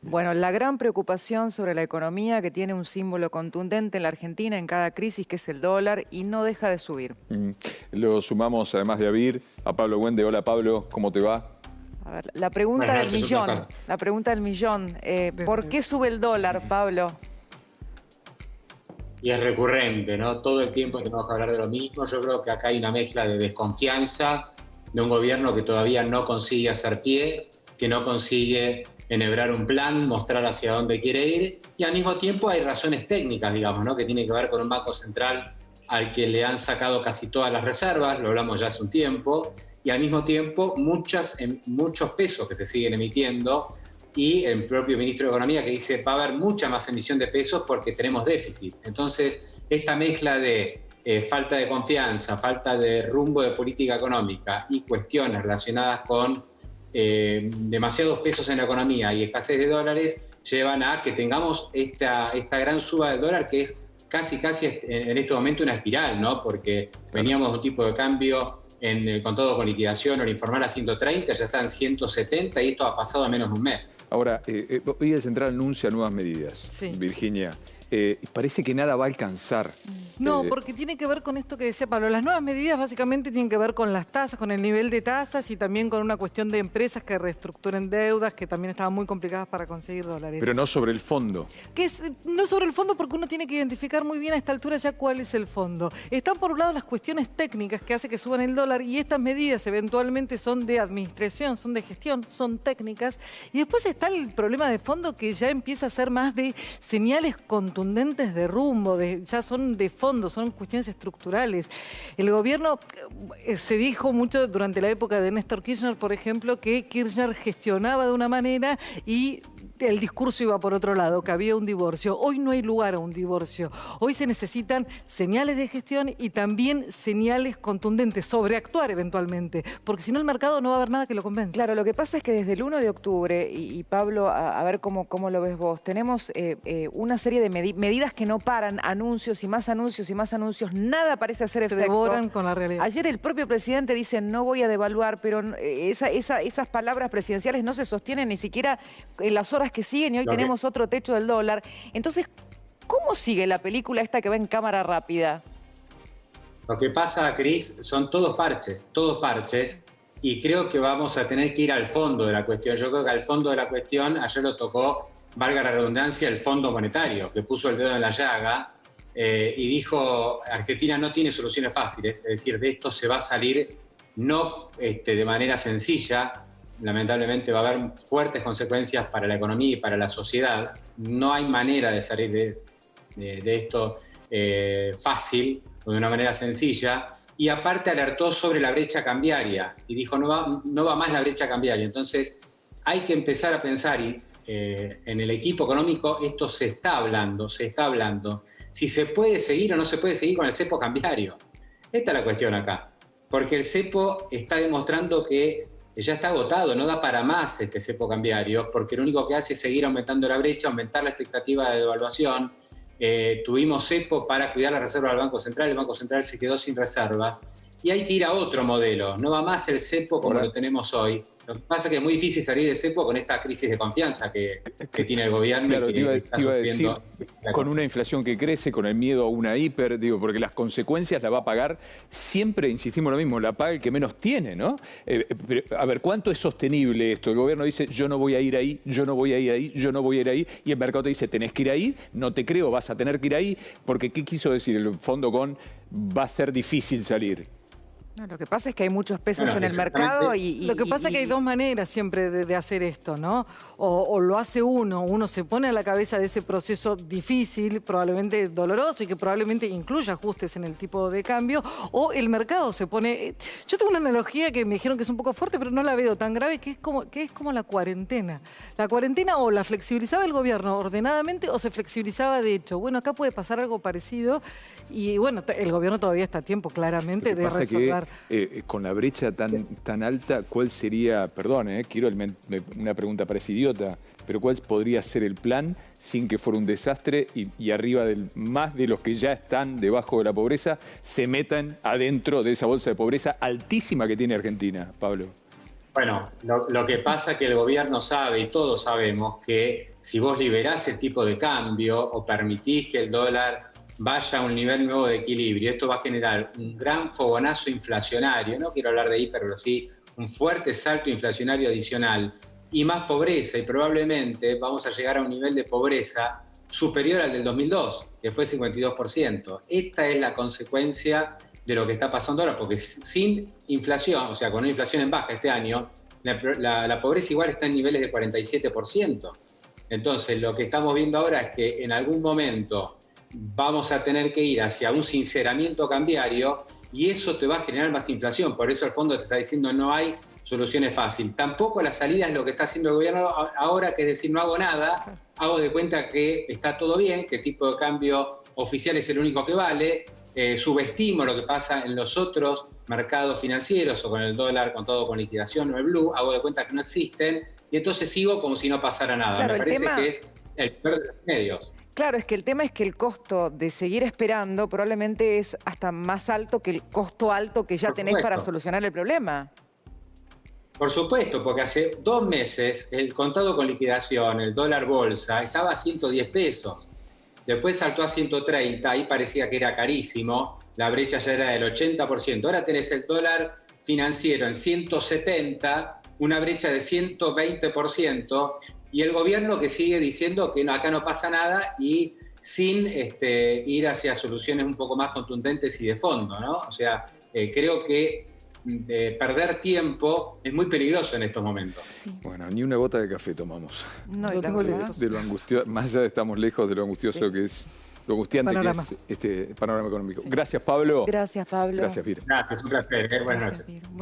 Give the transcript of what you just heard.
Bueno, la gran preocupación sobre la economía que tiene un símbolo contundente en la Argentina en cada crisis, que es el dólar, y no deja de subir. Lo sumamos, además de Abir, a Pablo Wende. Hola Pablo, ¿cómo te va? A ver, la pregunta Buenas del noches, un millón. placer. La pregunta del millón. ¿Por qué sube el dólar, Pablo? Y es recurrente, ¿no? Todo el tiempo tenemos que hablar de lo mismo. Yo creo que acá hay una mezcla de desconfianza de un gobierno que todavía no consigue hacer pie, que no consigue enhebrar un plan, mostrar hacia dónde quiere ir, y al mismo tiempo hay razones técnicas, digamos, ¿no? Que tiene que ver con un banco central al que le han sacado casi todas las reservas, lo hablamos ya hace un tiempo, y al mismo tiempo muchos pesos que se siguen emitiendo, y el propio ministro de Economía que dice va a haber mucha más emisión de pesos porque tenemos déficit. Entonces, esta mezcla de falta de confianza, falta de rumbo de política económica y cuestiones relacionadas con demasiados pesos en la economía y escasez de dólares llevan a que tengamos esta gran suba del dólar que es casi en este momento una espiral, ¿no? Porque veníamos de un tipo de cambio en el contado con liquidación o el informal a 130, ya está en 170 y esto ha pasado en menos de un mes. Ahora, hoy el Central anuncia nuevas medidas, Sí. Virginia. Parece que nada va a alcanzar. No, porque tiene que ver con esto que decía Pablo. Las nuevas medidas básicamente tienen que ver con las tasas, con el nivel de tasas y también con una cuestión de empresas que reestructuren deudas que también estaban muy complicadas para conseguir dólares. Pero no sobre el fondo. No sobre el fondo, porque uno tiene que identificar muy bien a esta altura ya cuál es el fondo. Están por un lado las cuestiones técnicas que hace que suban el dólar y estas medidas eventualmente son de administración, son de gestión, son técnicas. Y después está el problema de fondo que ya empieza a ser más de señales contundentes de rumbo, ya son de fondo, son cuestiones estructurales. El gobierno, se dijo mucho durante la época de Néstor Kirchner, por ejemplo, que Kirchner gestionaba de una manera y el discurso iba por otro lado, que había un divorcio. Hoy no hay lugar a un divorcio. Hoy se necesitan señales de gestión y también señales contundentes, sobreactuar eventualmente, porque si no el mercado no va a haber nada que lo convenza. Claro, lo que pasa es que desde el 1 de octubre, y Pablo, a ver cómo lo ves vos, tenemos una serie de medidas que no paran, anuncios y más anuncios y más anuncios, nada parece hacer Se efecto. devoran con la realidad. Ayer el propio presidente dice no voy a devaluar, pero esas palabras presidenciales no se sostienen ni siquiera en las horas que siguen y hoy tenemos otro techo del dólar. Entonces, ¿cómo sigue la película esta que va en cámara rápida? Lo que pasa, Cris, son todos parches, y creo que vamos a tener que ir al fondo de la cuestión. Yo creo que al fondo de la cuestión ayer lo tocó, valga la redundancia, el Fondo Monetario, que puso el dedo en la llaga y dijo, Argentina no tiene soluciones fáciles, es decir, de esto se va a salir no de manera sencilla. Lamentablemente va a haber fuertes consecuencias para la economía y para la sociedad. No hay manera de salir de esto fácil o de una manera sencilla. Y aparte alertó sobre la brecha cambiaria y dijo no va más la brecha cambiaria. Entonces hay que empezar a pensar y en el equipo económico esto se está hablando. Si se puede seguir o no se puede seguir con el cepo cambiario. Esta es la cuestión acá. Porque el cepo está demostrando que ya está agotado, no da para más este cepo cambiario, porque lo único que hace es seguir aumentando la brecha, aumentar la expectativa de devaluación. Tuvimos cepo para cuidar la reserva del Banco Central, el Banco Central se quedó sin reservas, y hay que ir a otro modelo, no va más el cepo como lo tenemos hoy. Lo que pasa es que es muy difícil salir del cepo con esta crisis de confianza que tiene el gobierno. Claro, y que te iba a decir, con una inflación que crece, con el miedo a una hiper, porque las consecuencias la va a pagar, siempre insistimos lo mismo, la paga el que menos tiene, ¿no? Pero, a ver, ¿cuánto es sostenible esto? El gobierno dice, yo no voy a ir ahí, yo no voy a ir ahí, yo no voy a ir ahí, y el mercado te dice, tenés que ir ahí, no te creo, vas a tener que ir ahí, porque ¿qué quiso decir el fondo con va a ser difícil salir? No, lo que pasa es que hay muchos pesos en el mercado y Lo que pasa es que hay dos maneras siempre de hacer esto, ¿no? O lo hace uno se pone a la cabeza de ese proceso difícil, probablemente doloroso y que probablemente incluya ajustes en el tipo de cambio, o el mercado se pone... Yo tengo una analogía que me dijeron que es un poco fuerte, pero no la veo tan grave, que es como la cuarentena. La cuarentena o la flexibilizaba el gobierno ordenadamente o se flexibilizaba de hecho. Bueno, acá puede pasar algo parecido y bueno, el gobierno todavía está a tiempo claramente de resolver. Con la brecha tan alta, ¿cuál sería, perdón, quiero una pregunta parece idiota, pero cuál podría ser el plan sin que fuera un desastre y arriba más de los que ya están debajo de la pobreza se metan adentro de esa bolsa de pobreza altísima que tiene Argentina, Pablo? Bueno, lo que pasa es que el gobierno sabe y todos sabemos que si vos liberás el tipo de cambio o permitís que el dólar vaya a un nivel nuevo de equilibrio, esto va a generar un gran fogonazo inflacionario, no quiero hablar de hiper, pero sí un fuerte salto inflacionario adicional y más pobreza, y probablemente vamos a llegar a un nivel de pobreza superior al del 2002, que fue 52%. Esta es la consecuencia de lo que está pasando ahora, porque sin inflación, o sea, con una inflación en baja este año, la pobreza igual está en niveles de 47%. Entonces, lo que estamos viendo ahora es que en algún momento vamos a tener que ir hacia un sinceramiento cambiario y eso te va a generar más inflación. Por eso el fondo te está diciendo no hay soluciones fáciles. Tampoco la salida es lo que está haciendo el gobierno ahora, que es decir, no hago nada, hago de cuenta que está todo bien, que el tipo de cambio oficial es el único que vale, subestimo lo que pasa en los otros mercados financieros o con el dólar contado con liquidación o el blue, hago de cuenta que no existen y entonces sigo como si no pasara nada. Claro, me parece que es el peor de los medios. Claro, es que el tema es que el costo de seguir esperando probablemente es hasta más alto que el costo alto que ya tenés para solucionar el problema. Por supuesto, porque hace 2 meses el contado con liquidación, el dólar bolsa, estaba a 110 pesos. Después saltó a 130, ahí parecía que era carísimo, la brecha ya era del 80%. Ahora tenés el dólar financiero en 170, una brecha de 120%, y el gobierno que sigue diciendo que no, acá no pasa nada y sin ir hacia soluciones un poco más contundentes y de fondo, ¿no? O sea, creo que perder tiempo es muy peligroso en estos momentos. Sí. Bueno, ni una gota de café tomamos. No, Lo tengo lejos. De lo angustioso, más allá de estamos lejos de lo angustioso que es, lo angustiante Panorama. que es este panorama económico. Gracias, Pablo. Gracias, Pablo. Gracias, Piro. Gracias, un placer. Buenas Gracias, noches. Piro.